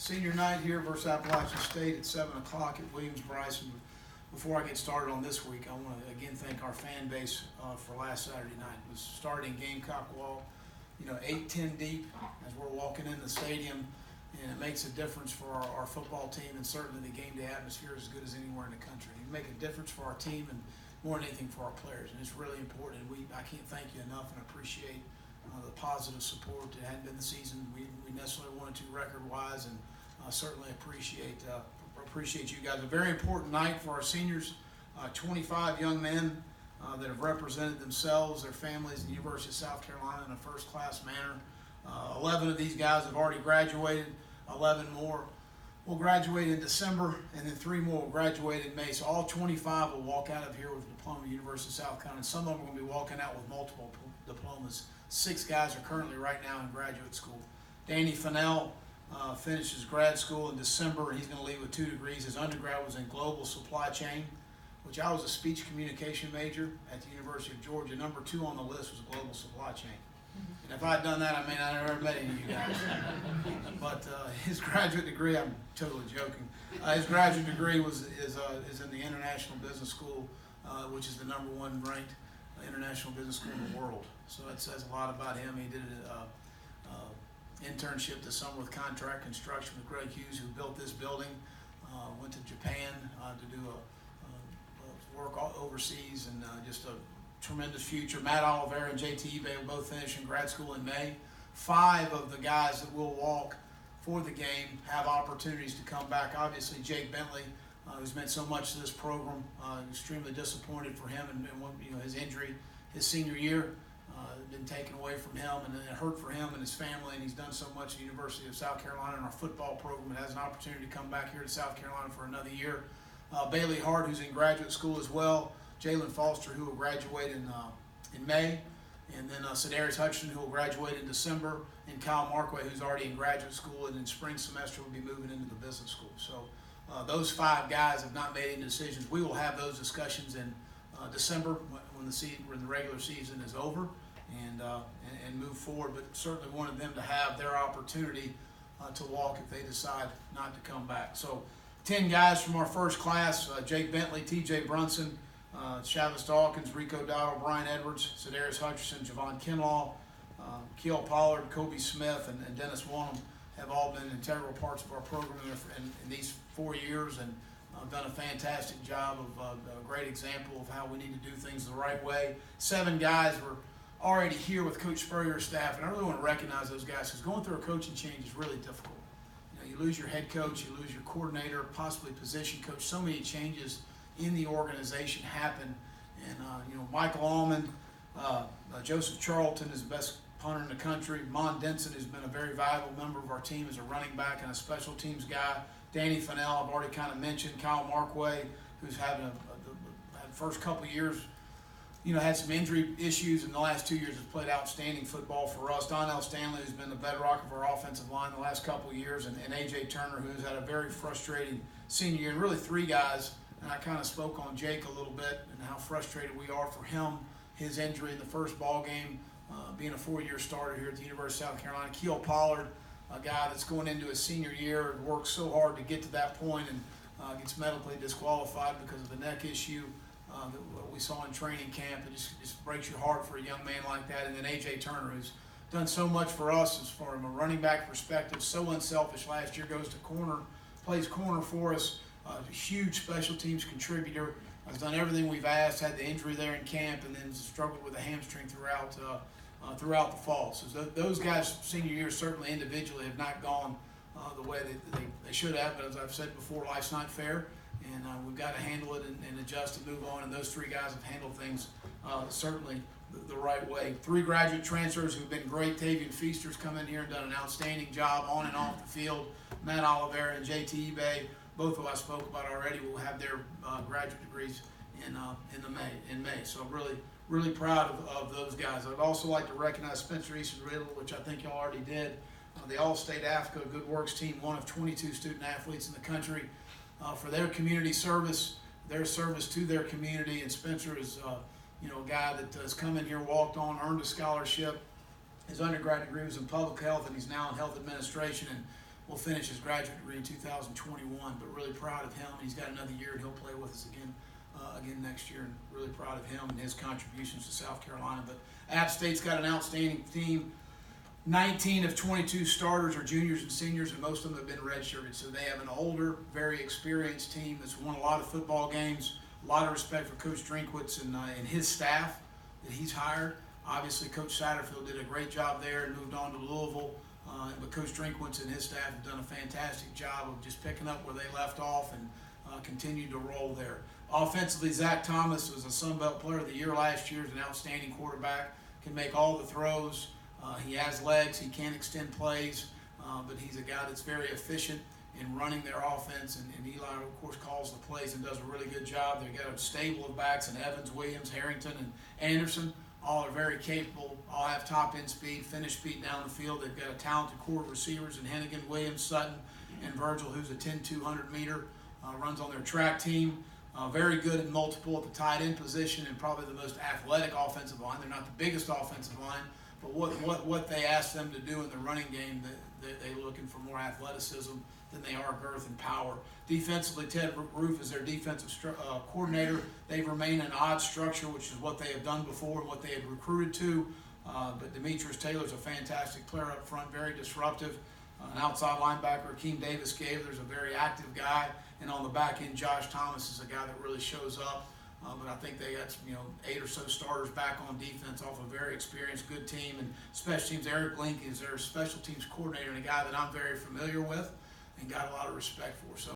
Senior night here versus Appalachian State at 7 o'clock at Williams-Brice. And before I get started on this week, I want to again thank our fan base for last Saturday night. It was starting Gamecock wall, 8, 10 deep as we're walking in the stadium, and it makes a difference for our football team, and certainly the game day atmosphere is as good as anywhere in the country. You make a difference for our team and more than anything for our players, and it's really important. And I can't thank you enough and appreciate the positive support. It hadn't been the season we necessarily wanted to record-wise, and certainly appreciate you guys. A very important night for our seniors. 25 young men that have represented themselves, their families, and the University of South Carolina in a first-class manner. 11 of these guys have already graduated. 11 more will graduate in December, and then 3 more will graduate in May. So all 25 will walk out of here with a diploma at the University of South Carolina. Some of them are going to be walking out with multiple diplomas. 6 guys are currently right now in graduate school. Danny Fennell finishes grad school in December, and he's going to leave with 2 degrees. His undergrad was in global supply chain, which I was a speech communication major at the University of Georgia. Number 2 on the list was global supply chain. And if I had done that, I may not have ever met any of you guys. But his graduate degree, I'm totally joking. His graduate degree is in the International Business School, which is the number 1 ranked international business school in the world. So that says a lot about him. He did an internship this summer with contract construction with Greg Hughes, who built this building. Went to Japan to do work overseas, and just a tremendous future. Matt Oliveira and JT Ebay will both finish in grad school in May. 5 of the guys that will walk for the game have opportunities to come back. Obviously, Jake Bentley, who's meant so much to this program, extremely disappointed for him, and his injury his senior year been taken away from him, and it hurt for him and his family, and he's done so much at the University of South Carolina in our football program, and has an opportunity to come back here to South Carolina for another year. Bailey Hart, who's in graduate school as well. Jalen Foster, who will graduate in May, and then Cedarius Hutchinson, who will graduate in December, and Kyle Markway, who's already in graduate school, and in spring semester will be moving into the business school. So those 5 guys have not made any decisions. We will have those discussions in December when the regular season is over, and move forward. But certainly wanted them to have their opportunity to walk if they decide not to come back. So 10 guys from our first class: Jake Bentley, T.J. Brunson, Chavis Dawkins, Rico Dowdle, Brian Edwards, Cedarius Hutchinson, Javon Kinlaw, Keel Pollard, Kobe Smith, and Dennis Wanham have all been integral parts of our program in these 4 years, and done a fantastic job of a great example of how we need to do things the right way. 7 guys were already here with Coach Spurrier's staff, and I really want to recognize those guys, because going through a coaching change is really difficult. You lose your head coach, you lose your coordinator, possibly position coach. So many changes in the organization happen, and Michael Allman, Joseph Charlton is the best punter in the country. Mon Denson has been a very valuable member of our team as a running back and a special teams guy. Danny Fennell, I've already kind of mentioned. Kyle Markway, who's having the first couple of years, had some injury issues, in the last 2 years has played outstanding football for us. Donnell Stanley, who's been the bedrock of our offensive line the last couple of years, and A.J. Turner, who's had a very frustrating senior year. And really 3 guys, and I kind of spoke on Jake a little bit and how frustrated we are for him, his injury in the first ball game, being a 4-year starter here at the University of South Carolina. Keel Pollard, a guy that's going into his senior year and worked so hard to get to that point, and gets medically disqualified because of the neck issue that we saw in training camp. It just breaks your heart for a young man like that. And then A.J. Turner, who's done so much for us as far as a running back perspective, so unselfish last year, goes to corner, plays corner for us, a huge special teams contributor, has done everything we've asked, had the injury there in camp, and then struggled with a hamstring throughout the fall. So those guys' senior year certainly individually have not gone the way they should have, but as I've said before, life's not fair, and we've got to handle it and adjust and move on, and those 3 guys have handled things certainly the right way. 3 graduate transfers who've been great. Tavian Feaster's come in here and done an outstanding job on and off the field. Matt Oliveira and JT Ebay, both of us spoke about already, will have their graduate degrees in May. So I'm really proud of those guys. I'd also like to recognize Spencer Easton Riddle, which I think y'all already did. The All-State Africa Good Works team, one of 22 student athletes in the country, for their community service, their service to their community. And Spencer is a guy that has come in here, walked on, earned a scholarship. His undergrad degree was in public health, and he's now in health administration. And will finish his graduate degree in 2021. But really proud of him. He's got another year, and he'll play with us again next year. And really proud of him and his contributions to South Carolina. But App State's got an outstanding team. 19 of 22 starters are juniors and seniors, and most of them have been redshirted. So they have an older, very experienced team that's won a lot of football games. A lot of respect for Coach Drinkwitz and his staff that he's hired. Obviously, Coach Satterfield did a great job there and moved on to Louisville. But Coach Drinkwitz and his staff have done a fantastic job of just picking up where they left off and continued to roll there. Offensively, Zach Thomas was a Sun Belt Player of the Year last year. He's an outstanding quarterback, can make all the throws. He has legs, he can extend plays, but he's a guy that's very efficient in running their offense, and Eli, of course, calls the plays and does a really good job. They've got a stable of backs in Evans, Williams, Harrington, and Anderson. All are very capable, all have top-end speed, finish speed down the field. They've got a talented core of receivers in Hennigan, Williams, Sutton, and Virgil, who's a 10-200 meter, runs on their track team. Very good in multiple at the tight end position, and probably the most athletic offensive line. They're not the biggest offensive line, but what they ask them to do in the running game, they're looking for more athleticism than they are girth and power. Defensively, Ted Roof is their defensive coordinator. They've remained an odd structure, which is what they have done before and what they had recruited to. But Demetrius Taylor's a fantastic player up front, very disruptive. An outside linebacker, Akeem Davis Gavler's a very active guy. And on the back end, Josh Thomas is a guy that really shows up. But I think they got 8 or so starters back on defense off a very experienced, good team. And special teams, Eric Link is their special teams coordinator and a guy that I'm very familiar with and got a lot of respect for. So